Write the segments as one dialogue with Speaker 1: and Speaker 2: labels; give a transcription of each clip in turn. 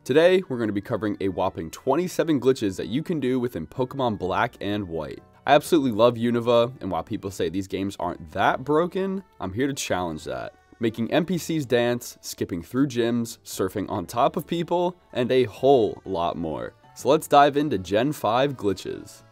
Speaker 1: Today, we're going to be covering a whopping 27 glitches that you can do within Pokemon Black and White. I absolutely love Unova, and while people say these games aren't that broken, I'm here to challenge that. Making NPCs dance, skipping through gyms, surfing on top of people, and a whole lot more. So let's dive into Gen 5 glitches.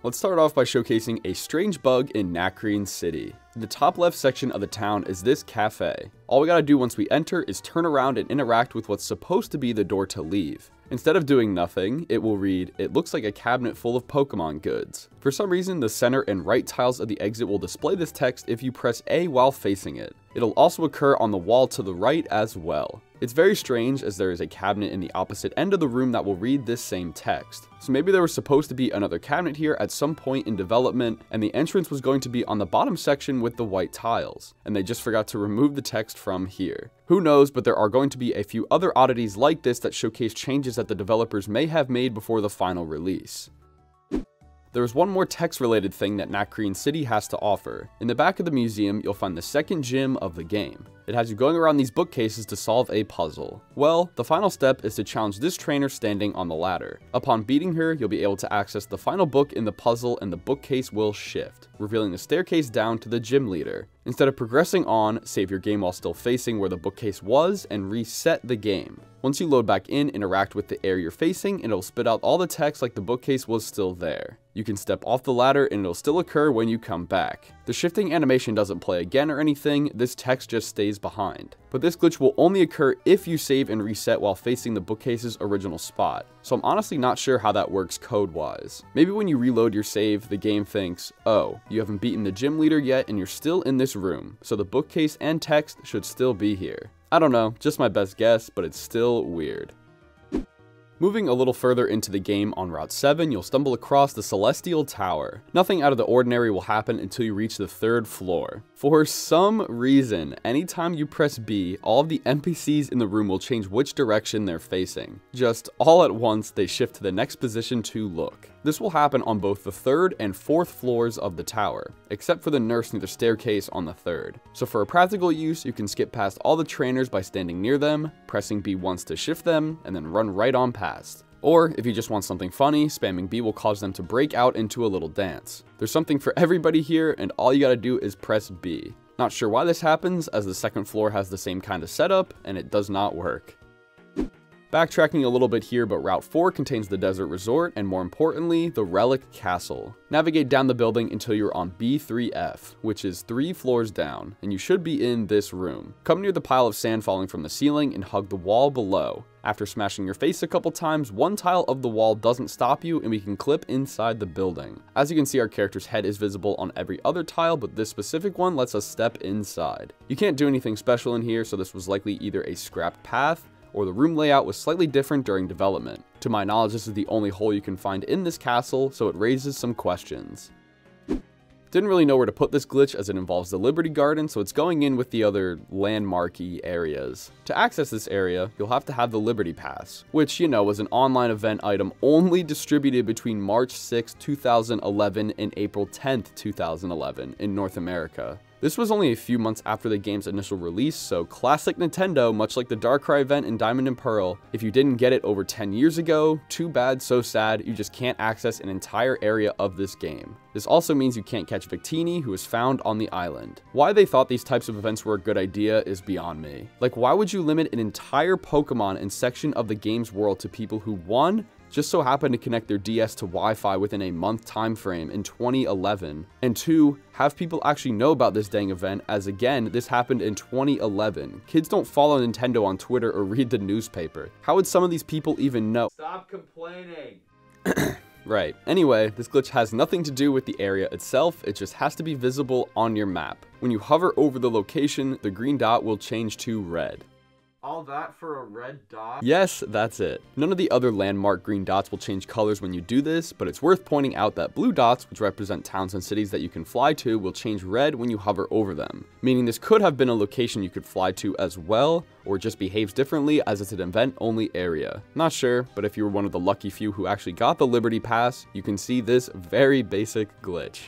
Speaker 1: Let's start off by showcasing a strange bug in Nacrene City. In the top left section of the town is this cafe. All we gotta do once we enter is turn around and interact with what's supposed to be the door to leave. Instead of doing nothing, it will read, "It looks like a cabinet full of Pokemon goods." For some reason, the center and right tiles of the exit will display this text if you press A while facing it. It'll also occur on the wall to the right as well. It's very strange as there is a cabinet in the opposite end of the room that will read this same text. So maybe there was supposed to be another cabinet here at some point in development, and the entrance was going to be on the bottom section with the white tiles, and they just forgot to remove the text from here. Who knows, but there are going to be a few other oddities like this that showcase changes that the developers may have made before the final release. There is one more text-related thing that Nacrene City has to offer. In the back of the museum, you'll find the second gym of the game. It has you going around these bookcases to solve a puzzle. Well, the final step is to challenge this trainer standing on the ladder. Upon beating her, you'll be able to access the final book in the puzzle and the bookcase will shift, revealing the staircase down to the gym leader. Instead of progressing on, save your game while still facing where the bookcase was and reset the game. Once you load back in, interact with the area you're facing and it'll spit out all the text like the bookcase was still there. You can step off the ladder and it'll still occur when you come back. The shifting animation doesn't play again or anything, this text just stays behind. But this glitch will only occur if you save and reset while facing the bookcase's original spot. So I'm honestly not sure how that works code-wise. Maybe when you reload your save, the game thinks, oh, you haven't beaten the gym leader yet and you're still in this room, so the bookcase and text should still be here. I don't know, just my best guess, but it's still weird. Moving a little further into the game on Route 7, you'll stumble across the Celestial Tower. Nothing out of the ordinary will happen until you reach the 3rd floor. For some reason, anytime you press B, all of the NPCs in the room will change which direction they're facing. Just all at once, they shift to the next position to look. This will happen on both the 3rd and 4th floors of the tower, except for the nurse near the staircase on the 3rd. So for a practical use, you can skip past all the trainers by standing near them, pressing B once to shift them, and then run right on past. Or, if you just want something funny, spamming B will cause them to break out into a little dance. There's something for everybody here, and all you gotta do is press B. Not sure why this happens, as the 2nd floor has the same kind of setup, and it does not work. Backtracking a little bit here, but Route 4 contains the Desert Resort, and more importantly, the Relic Castle. Navigate down the building until you're on B3F, which is 3 floors down, and you should be in this room. Come near the pile of sand falling from the ceiling and hug the wall below. After smashing your face a couple times, one tile of the wall doesn't stop you and we can clip inside the building. As you can see, our character's head is visible on every other tile, but this specific one lets us step inside. You can't do anything special in here, so this was likely either a scrapped path, or the room layout was slightly different during development. To my knowledge, this is the only hole you can find in this castle, so it raises some questions. Didn't really know where to put this glitch as it involves the Liberty Garden, so it's going in with the other landmarky areas. To access this area, you'll have to have the Liberty Pass, which, you know, was an online event item only distributed between March 6, 2011 and April 10, 2011 in North America. This was only a few months after the game's initial release, so classic Nintendo, much like the Darkrai event in Diamond and Pearl, if you didn't get it over 10 years ago, too bad, so sad, you just can't access an entire area of this game. This also means you can't catch Victini, who is found on the island. Why they thought these types of events were a good idea is beyond me. Like, why would you limit an entire Pokemon and section of the game's world to people who, 1, just so happened to connect their DS to Wi-Fi within a month time frame in 2011, and 2, have people actually know about this dang event, as again, this happened in 2011. Kids don't follow Nintendo on Twitter or read the newspaper. How would some of these people even know?
Speaker 2: Stop complaining!
Speaker 1: Right. Anyway, this glitch has nothing to do with the area itself, it just has to be visible on your map. When you hover over the location, the green dot will change to red.
Speaker 2: All that for a red dot?
Speaker 1: Yes, that's it. None of the other landmark green dots will change colors when you do this, but it's worth pointing out that blue dots, which represent towns and cities that you can fly to, will change red when you hover over them. Meaning this could have been a location you could fly to as well, or just behaves differently as it's an event-only area. Not sure, but if you were one of the lucky few who actually got the Liberty Pass, you can see this very basic glitch.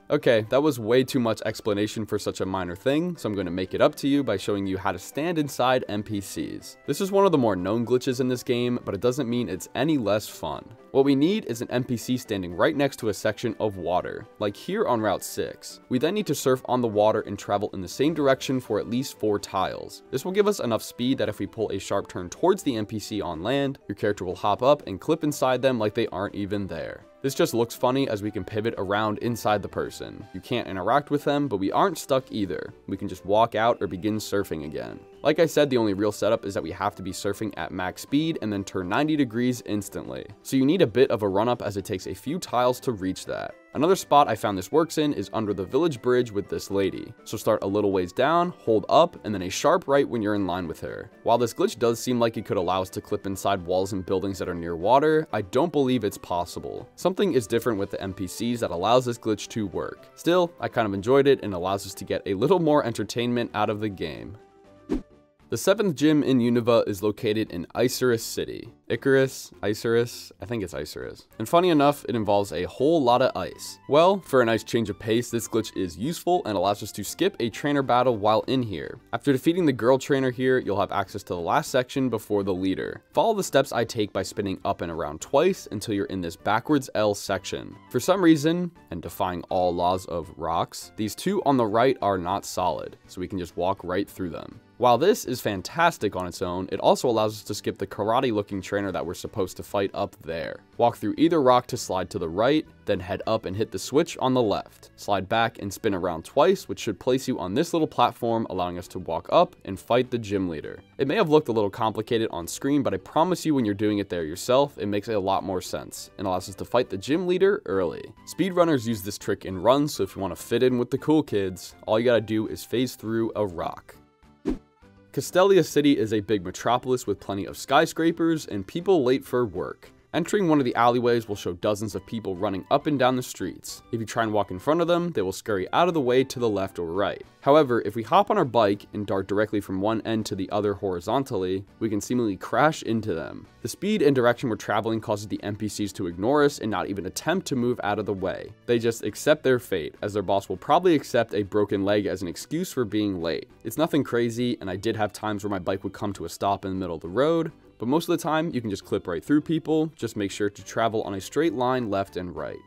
Speaker 1: Okay, that was way too much explanation for such a minor thing, so I'm going to make it up to you by showing you how to stand inside NPCs. This is one of the more known glitches in this game, but it doesn't mean it's any less fun. What we need is an NPC standing right next to a section of water, like here on Route 6. We then need to surf on the water and travel in the same direction for at least 4 tiles. This will give us enough speed that if we pull a sharp turn towards the NPC on land, your character will hop up and clip inside them like they aren't even there. This just looks funny as we can pivot around inside the person. You can't interact with them, but we aren't stuck either. We can just walk out or begin surfing again. Like I said, the only real setup is that we have to be surfing at max speed and then turn 90 degrees instantly. So you need a bit of a run up as it takes a few tiles to reach that. Another spot I found this works in is under the village bridge with this lady. So start a little ways down, hold up, and then a sharp right when you're in line with her. While this glitch does seem like it could allow us to clip inside walls and buildings that are near water, I don't believe it's possible. Something is different with the NPCs that allows this glitch to work. Still, I kind of enjoyed it and allows us to get a little more entertainment out of the game. The 7th gym in Unova is located in Icirrus City. Icirrus? I think it's Icirrus. And funny enough, it involves a whole lot of ice. Well, for a nice change of pace, this glitch is useful and allows us to skip a trainer battle while in here. After defeating the girl trainer here, you'll have access to the last section before the leader. Follow the steps I take by spinning up and around twice until you're in this backwards L section. For some reason, and defying all laws of rocks, these 2 on the right are not solid, so we can just walk right through them. While this is fantastic on its own, it also allows us to skip the karate-looking trainer that we're supposed to fight up there. Walk through either rock to slide to the right, then head up and hit the switch on the left. Slide back and spin around twice, which should place you on this little platform, allowing us to walk up and fight the gym leader. It may have looked a little complicated on screen, but I promise you when you're doing it there yourself, it makes a lot more sense, and allows us to fight the gym leader early. Speedrunners use this trick in runs, so if you want to fit in with the cool kids, all you gotta do is phase through a rock. Castelia City is a big metropolis with plenty of skyscrapers and people late for work. Entering one of the alleyways will show dozens of people running up and down the streets. If you try and walk in front of them, they will scurry out of the way to the left or right. However, if we hop on our bike and dart directly from one end to the other horizontally, we can seemingly crash into them. The speed and direction we're traveling causes the NPCs to ignore us and not even attempt to move out of the way. They just accept their fate, as their boss will probably accept a broken leg as an excuse for being late. It's nothing crazy, and I did have times where my bike would come to a stop in the middle of the road, but most of the time you can just clip right through people. Just make sure to travel on a straight line left and right.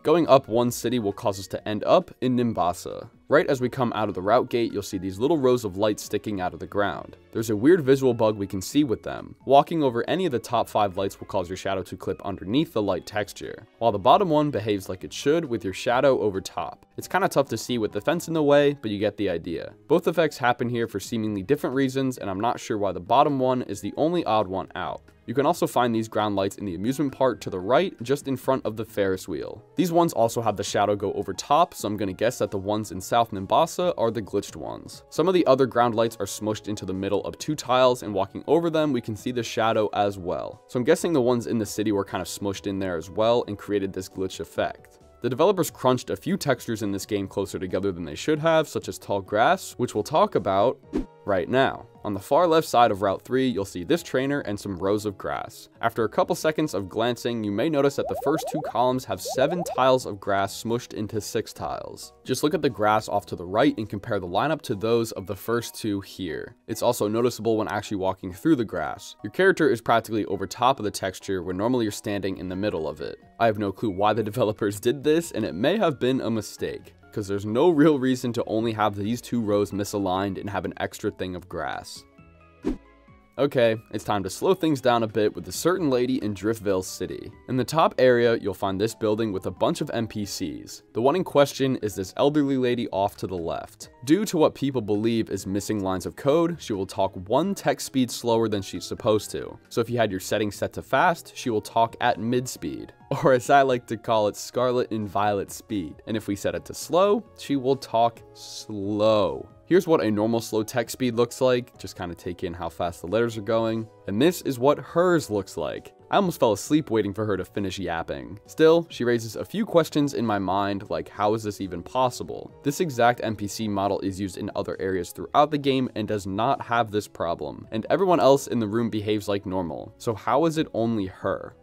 Speaker 1: Going up one city will cause us to end up in Nimbasa. Right as we come out of the route gate, you'll see these little rows of lights sticking out of the ground. There's a weird visual bug we can see with them. Walking over any of the top 5 lights will cause your shadow to clip underneath the light texture, while the bottom one behaves like it should with your shadow over top. It's kind of tough to see with the fence in the way, but you get the idea. Both effects happen here for seemingly different reasons, and I'm not sure why the bottom one is the only odd one out. You can also find these ground lights in the amusement park to the right, just in front of the Ferris wheel. These ones also have the shadow go over top, so I'm gonna guess that the ones in South Nimbasa are the glitched ones. Some of the other ground lights are smushed into the middle of 2 tiles, and walking over them, we can see the shadow as well. So I'm guessing the ones in the city were kind of smushed in there as well and created this glitch effect. The developers crunched a few textures in this game closer together than they should have, such as tall grass, which we'll talk about right now. On the far left side of Route 3, you'll see this trainer and some rows of grass. After a couple seconds of glancing, you may notice that the first 2 columns have 7 tiles of grass smushed into 6 tiles. Just look at the grass off to the right and compare the lineup to those of the first 2 here. It's also noticeable when actually walking through the grass. Your character is practically over top of the texture when normally you're standing in the middle of it. I have no clue why the developers did this, and it may have been a mistake, because there's no real reason to only have these 2 rows misaligned and have an extra thing of grass. Okay, it's time to slow things down a bit with a certain lady in Driftveil City. In the top area, you'll find this building with a bunch of NPCs. The one in question is this elderly lady off to the left. Due to what people believe is missing lines of code, she will talk 1 text speed slower than she's supposed to. So if you had your settings set to fast, she will talk at mid speed, or as I like to call it, Scarlet and Violet speed. And if we set it to slow, she will talk slow. Here's what a normal slow text speed looks like, just kind of take in how fast the letters are going. And this is what hers looks like. I almost fell asleep waiting for her to finish yapping. Still, she raises a few questions in my mind, like how is this even possible? This exact NPC model is used in other areas throughout the game and does not have this problem, and everyone else in the room behaves like normal. So how is it only her?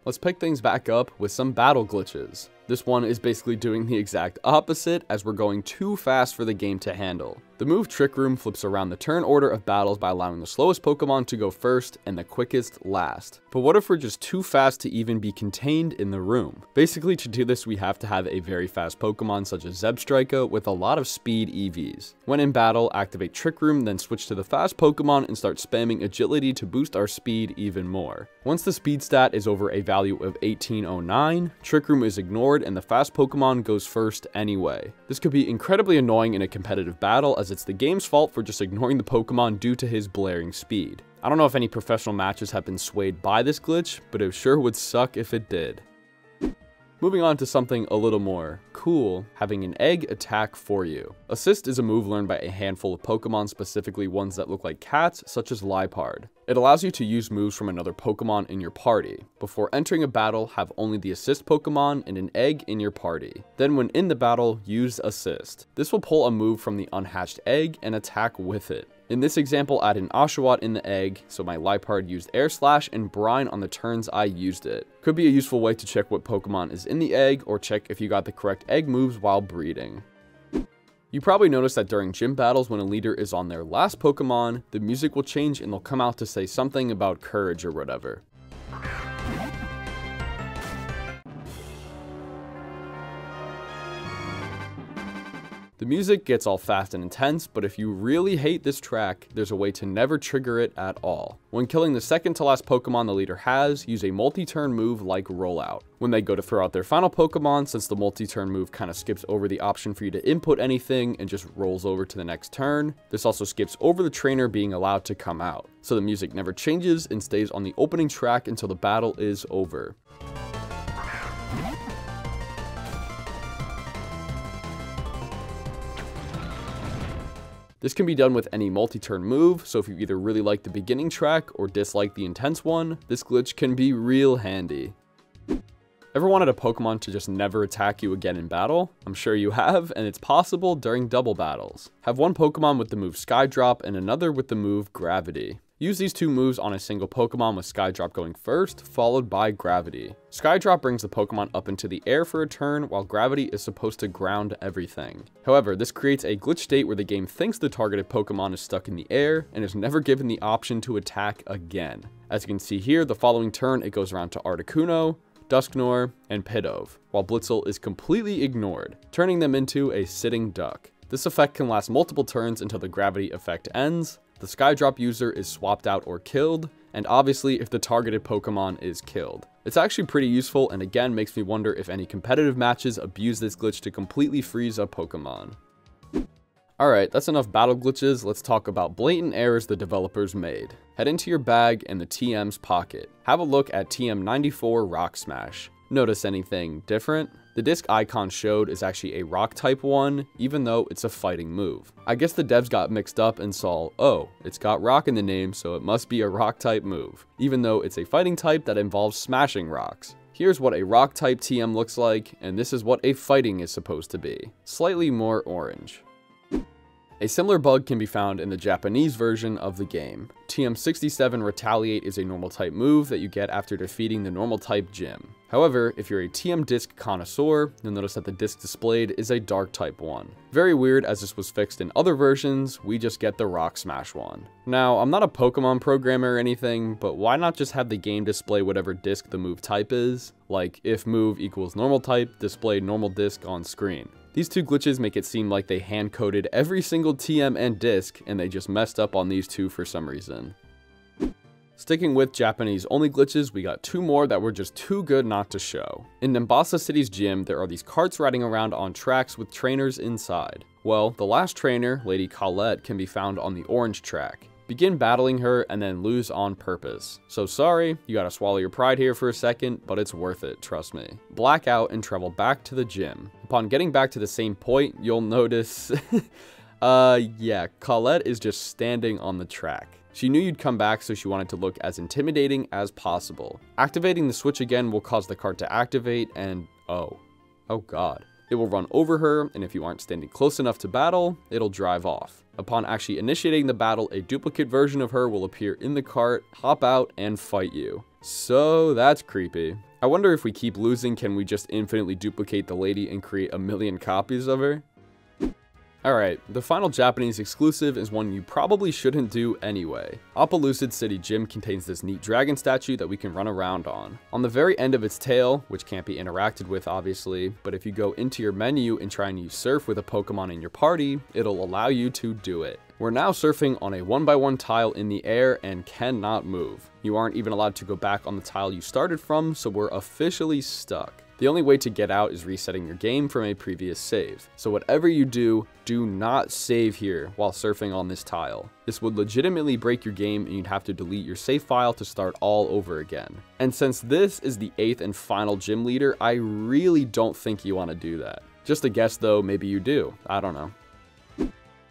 Speaker 1: Let's pick things back up with some battle glitches. This one is basically doing the exact opposite, as we're going too fast for the game to handle. The move Trick Room flips around the turn order of battles by allowing the slowest Pokemon to go first and the quickest last. But what if we're just too fast to even be contained in the room? Basically, to do this, we have to have a very fast Pokemon such as Zebstrika with a lot of speed EVs. When in battle, activate Trick Room, then switch to the fast Pokemon and start spamming Agility to boost our speed even more. Once the speed stat is over a value of 1809, Trick Room is ignored and the fast Pokemon goes first anyway. This could be incredibly annoying in a competitive battle, as it's the game's fault for just ignoring the Pokemon due to his blaring speed. I don't know if any professional matches have been swayed by this glitch, but it sure would suck if it did. Moving on to something a little more cool, having an egg attack for you. Assist is a move learned by a handful of Pokemon, specifically ones that look like cats, such as Liepard. It allows you to use moves from another Pokemon in your party. Before entering a battle, have only the assist Pokemon and an egg in your party. Then when in the battle, use assist. This will pull a move from the unhatched egg and attack with it. In this example, add an Oshawott in the egg, so my Liepard used Air Slash and Brine on the turns I used it. Could be a useful way to check what Pokemon is in the egg, or check if you got the correct egg moves while breeding. You probably noticed that during gym battles, when a leader is on their last Pokemon, the music will change and they'll come out to say something about courage or whatever. The music gets all fast and intense, but if you really hate this track, there's a way to never trigger it at all. When killing the second to last Pokemon the leader has, use a multi-turn move like Rollout. When they go to throw out their final Pokemon, since the multi-turn move kind of skips over the option for you to input anything and just rolls over to the next turn, this also skips over the trainer being allowed to come out. So the music never changes and stays on the opening track until the battle is over. This can be done with any multi-turn move, so if you either really like the beginning track or dislike the intense one, this glitch can be real handy. Ever wanted a Pokemon to just never attack you again in battle? I'm sure you have, and it's possible during double battles. Have one Pokemon with the move Skydrop and another with the move Gravity. Use these two moves on a single Pokemon with Skydrop going first, followed by Gravity. Skydrop brings the Pokemon up into the air for a turn, while Gravity is supposed to ground everything. However, this creates a glitch state where the game thinks the targeted Pokemon is stuck in the air, and is never given the option to attack again. As you can see here, the following turn it goes around to Articuno, Dusknoir, and Pidove, while Blitzel is completely ignored, turning them into a sitting duck. This effect can last multiple turns until the Gravity effect ends, the Skydrop user is swapped out or killed, and obviously if the targeted Pokemon is killed. It's actually pretty useful, and again makes me wonder if any competitive matches abuse this glitch to completely freeze a Pokemon. Alright, that's enough battle glitches, let's talk about blatant errors the developers made. Head into your bag and the TM's pocket. Have a look at TM94 Rock Smash. Notice anything different? The disc icon showed is actually a rock type one, even though it's a fighting move. I guess the devs got mixed up and saw, oh, it's got rock in the name, so it must be a rock type move, even though it's a fighting type that involves smashing rocks. Here's what a rock type TM looks like, and this is what a fighting is supposed to be. Slightly more orange. A similar bug can be found in the Japanese version of the game. TM67 Retaliate is a normal type move that you get after defeating the normal type gym. However, if you're a TM disc connoisseur, you'll notice that the disc displayed is a dark type one. Very weird, as this was fixed in other versions, we just get the Rock Smash one. Now, I'm not a Pokemon programmer or anything, but why not just have the game display whatever disc the move type is? Like, if move equals normal type, display normal disc on screen. These two glitches make it seem like they hand-coded every single TM and disc, and they just messed up on these two for some reason. Sticking with Japanese-only glitches, we got two more that were just too good not to show. In Nimbasa City's gym, there are these carts riding around on tracks with trainers inside. Well, the last trainer, Lady Colette, can be found on the orange track. Begin battling her and then lose on purpose. So sorry, you gotta swallow your pride here for a second, but it's worth it, trust me. Black out and travel back to the gym. Upon getting back to the same point, you'll notice, yeah, Colette is just standing on the track. She knew you'd come back, so she wanted to look as intimidating as possible. Activating the switch again will cause the cart to activate and, oh god. It will run over her, and if you aren't standing close enough to battle, it'll drive off. Upon actually initiating the battle, a duplicate version of her will appear in the cart, hop out, and fight you. So that's creepy. I wonder if we keep losing, can we just infinitely duplicate the lady and create a million copies of her? Alright, the final Japanese exclusive is one you probably shouldn't do anyway. Opelucid City Gym contains this neat dragon statue that we can run around on. On the very end of its tail, which can't be interacted with obviously, but if you go into your menu and try and use surf with a Pokemon in your party, it'll allow you to do it. We're now surfing on a 1x1 tile in the air and cannot move. You aren't even allowed to go back on the tile you started from, so we're officially stuck. The only way to get out is resetting your game from a previous save. So whatever you do, do not save here while surfing on this tile. This would legitimately break your game and you'd have to delete your save file to start all over again. And since this is the 8th and final gym leader, I really don't think you want to do that. Just a guess though, maybe you do. I don't know.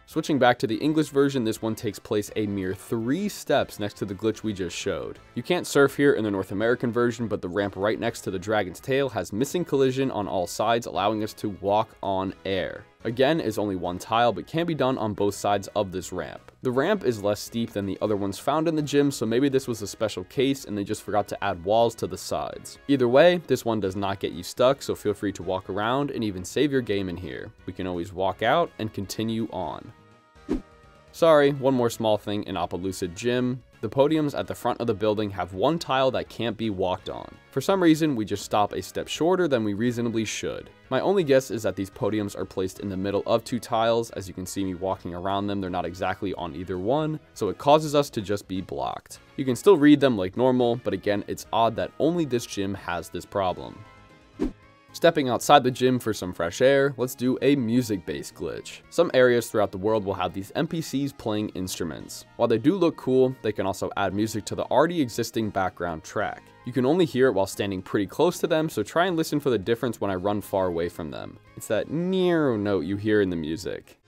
Speaker 1: Switching back to the English version, this one takes place a mere 3 steps next to the glitch we just showed. You can't surf here in the North American version, but the ramp right next to the dragon's tail has missing collision on all sides, allowing us to walk on air. Again, is only 1 tile, but can be done on both sides of this ramp. The ramp is less steep than the other ones found in the gym, so maybe this was a special case and they just forgot to add walls to the sides. Either way, this one does not get you stuck, so feel free to walk around and even save your game in here. We can always walk out and continue on. Sorry, one more small thing in Opelucid Gym. The podiums at the front of the building have 1 tile that can't be walked on. For some reason, we just stop a step shorter than we reasonably should. My only guess is that these podiums are placed in the middle of 2 tiles. As you can see me walking around them, they're not exactly on either one, so it causes us to just be blocked. You can still read them like normal, but again, it's odd that only this gym has this problem. Stepping outside the gym for some fresh air, let's do a music-based glitch. Some areas throughout the world will have these NPCs playing instruments. While they do look cool, they can also add music to the already existing background track. You can only hear it while standing pretty close to them, so try and listen for the difference when I run far away from them. It's that near note you hear in the music.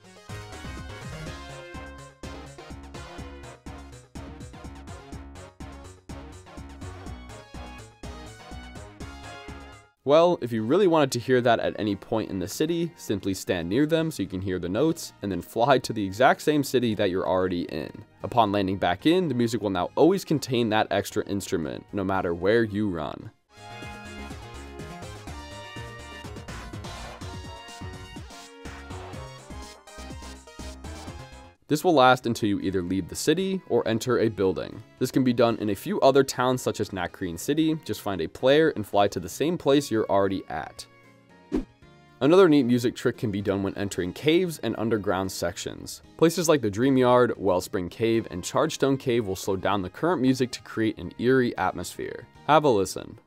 Speaker 1: Well, if you really wanted to hear that at any point in the city, simply stand near them so you can hear the notes, and then fly to the exact same city that you're already in. Upon landing back in, the music will now always contain that extra instrument, no matter where you run. This will last until you either leave the city or enter a building. This can be done in a few other towns such as Nacrene City. Just find a player and fly to the same place you're already at. Another neat music trick can be done when entering caves and underground sections. Places like the Dreamyard, Wellspring Cave, and Chargestone Cave will slow down the current music to create an eerie atmosphere. Have a listen.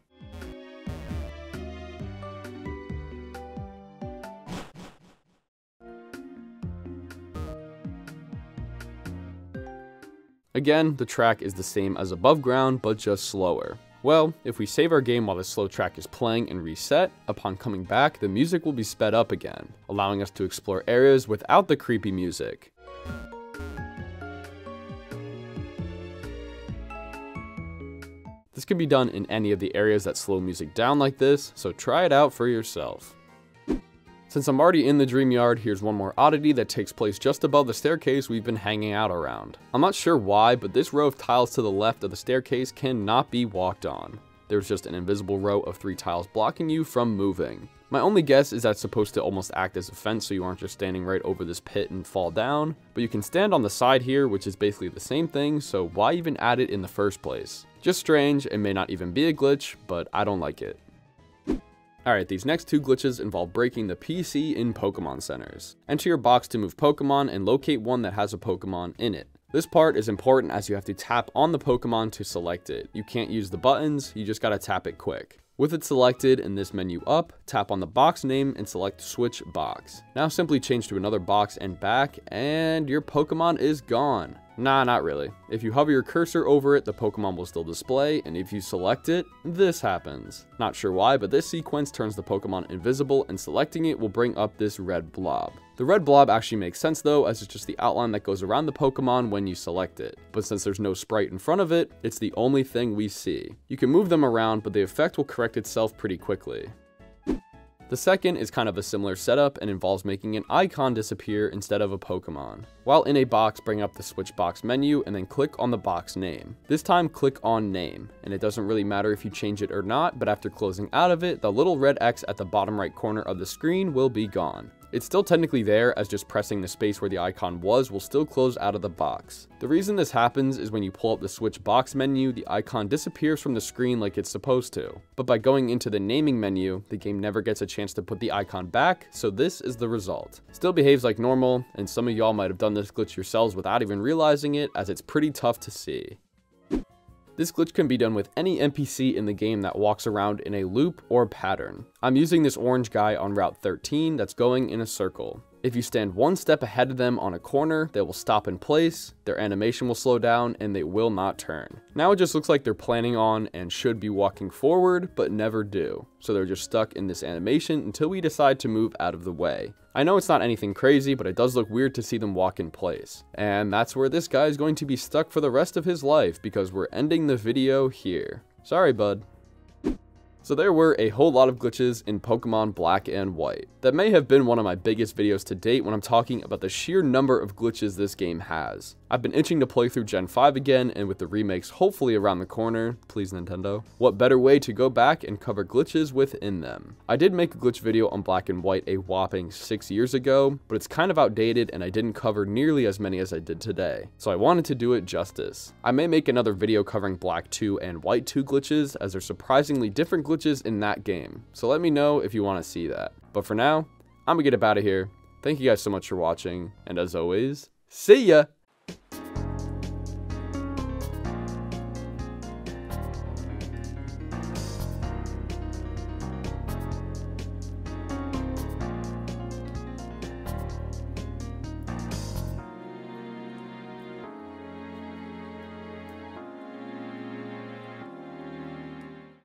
Speaker 1: Again, the track is the same as above ground, but just slower. Well, if we save our game while the slow track is playing and reset, upon coming back, the music will be sped up again, allowing us to explore areas without the creepy music. This can be done in any of the areas that slow music down like this, so try it out for yourself. Since I'm already in the Dreamyard, here's one more oddity that takes place just above the staircase we've been hanging out around. I'm not sure why, but this row of tiles to the left of the staircase cannot be walked on. There's just an invisible row of 3 tiles blocking you from moving. My only guess is that's supposed to almost act as a fence so you aren't just standing right over this pit and fall down, but you can stand on the side here, which is basically the same thing, so why even add it in the first place? Just strange, it may not even be a glitch, but I don't like it. Alright, these next 2 glitches involve breaking the PC in Pokemon centers. Enter your box to move Pokemon and locate one that has a Pokemon in it. This part is important as you have to tap on the Pokemon to select it. You can't use the buttons, you just gotta tap it quick. With it selected in this menu up, tap on the box name and select Switch Box. Now simply change to another box and back, and your Pokemon is gone. Nah, not really. If you hover your cursor over it, the Pokemon will still display, and if you select it, this happens. Not sure why, but this sequence turns the Pokemon invisible, and selecting it will bring up this red blob. The red blob actually makes sense though, as it's just the outline that goes around the Pokemon when you select it. But since there's no sprite in front of it, it's the only thing we see. You can move them around, but the effect will correct itself pretty quickly. The second is kind of a similar setup and involves making an icon disappear instead of a Pokemon. While in a box, bring up the switch box menu and then click on the box name. This time click on name, and it doesn't really matter if you change it or not, but after closing out of it, the little red X at the bottom right corner of the screen will be gone. It's still technically there, as just pressing the space where the icon was will still close out of the box. The reason this happens is when you pull up the switch box menu, the icon disappears from the screen like it's supposed to. But by going into the naming menu, the game never gets a chance to put the icon back, so this is the result. Still behaves like normal, and some of y'all might have done this glitch yourselves without even realizing it, as it's pretty tough to see. This glitch can be done with any NPC in the game that walks around in a loop or pattern. I'm using this orange guy on Route 13 that's going in a circle. If you stand one step ahead of them on a corner, they will stop in place, their animation will slow down, and they will not turn. Now it just looks like they're planning on and should be walking forward, but never do. So they're just stuck in this animation until we decide to move out of the way. I know it's not anything crazy, but it does look weird to see them walk in place. And that's where this guy is going to be stuck for the rest of his life, because we're ending the video here. Sorry, bud. So there were a whole lot of glitches in Pokemon Black and White. That may have been one of my biggest videos to date when I'm talking about the sheer number of glitches this game has. I've been itching to play through Gen 5 again, and with the remakes hopefully around the corner, please Nintendo, what better way to go back and cover glitches within them. I did make a glitch video on Black and White a whopping 6 years ago, but it's kind of outdated and I didn't cover nearly as many as I did today, so I wanted to do it justice. I may make another video covering Black 2 and White 2 glitches, as they're surprisingly different glitches in that game, so let me know if you want to see that. But for now, I'm gonna get up out of here. Thank you guys so much for watching, and as always, see ya!